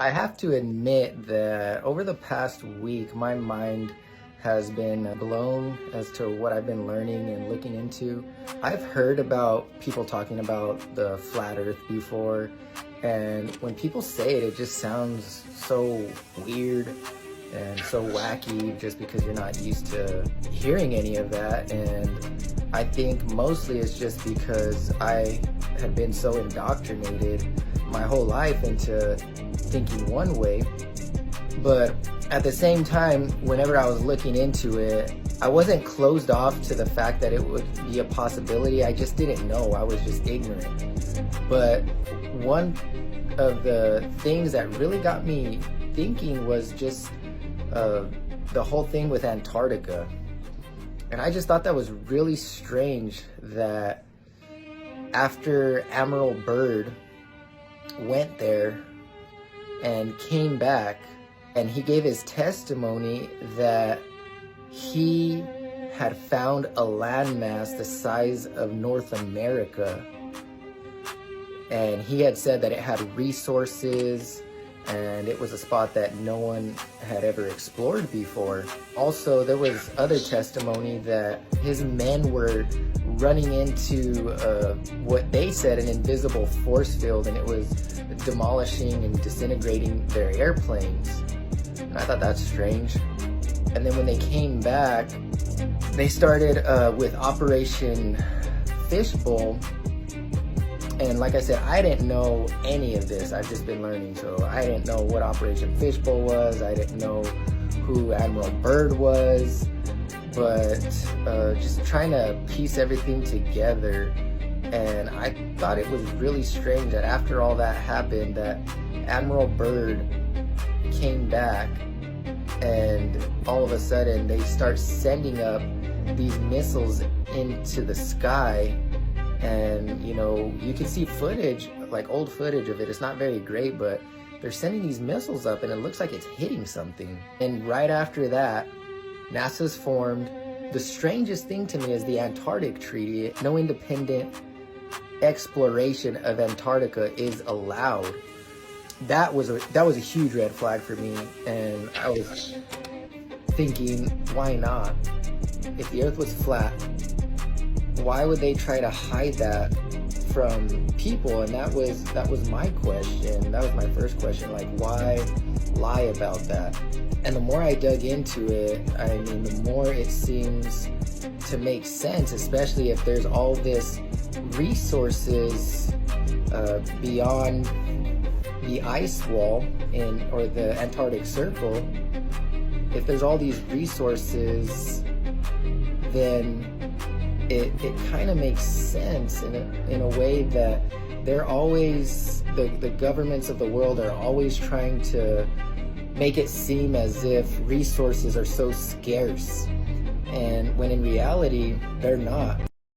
I have to admit that over the past week, my mind has been blown as to what I've been learning and looking into. I've heard about people talking about the flat earth before, and when people say it, it just sounds so weird and so wacky just because you're not used to hearing any of that. And I think mostly it's just because I had been so indoctrinated my whole life into thinking one way. But at the same time, whenever I was looking into it, I wasn't closed off to the fact that it would be a possibility. I just didn't know. I was just ignorant. But one of the things that really got me thinking was just the whole thing with Antarctica. And I just thought that was really strange that after Admiral Byrd went there and came back, and he gave his testimony that he had found a landmass the size of North America, and he had said that it had resources and it was a spot that no one had ever explored before. Also, there was other testimony that his men were running into what they said an invisible force field, and it was demolishing and disintegrating their airplanes. And I thought that's strange. And then when they came back, they started with Operation Fishbowl. And like I said, I didn't know any of this. I've just been learning. So I didn't know what Operation Fishbowl was. I didn't know who Admiral Byrd was. But just trying to piece everything together. And I thought it was really strange that after all that happened, that Admiral Byrd came back and all of a sudden they start sending up these missiles into the sky. And you know, you can see footage, like old footage of it. It's not very great, but they're sending these missiles up and it looks like it's hitting something. And right after that, NASA's formed. The strangest thing to me is the Antarctic Treaty. No independent exploration of Antarctica is allowed. That was a huge red flag for me, and I was thinking, why not? If the Earth was flat, why would they try to hide that from people? And that was my question. That was my first question. Like, why lie about that? And the more I dug into it, I mean, the more it seems to make sense, especially if there's all this resources beyond the ice wall or the Antarctic Circle. If there's all these resources, then it kind of makes sense in a way that they're always, the governments of the world are always trying to make it seem as if resources are so scarce, and when in reality, they're not.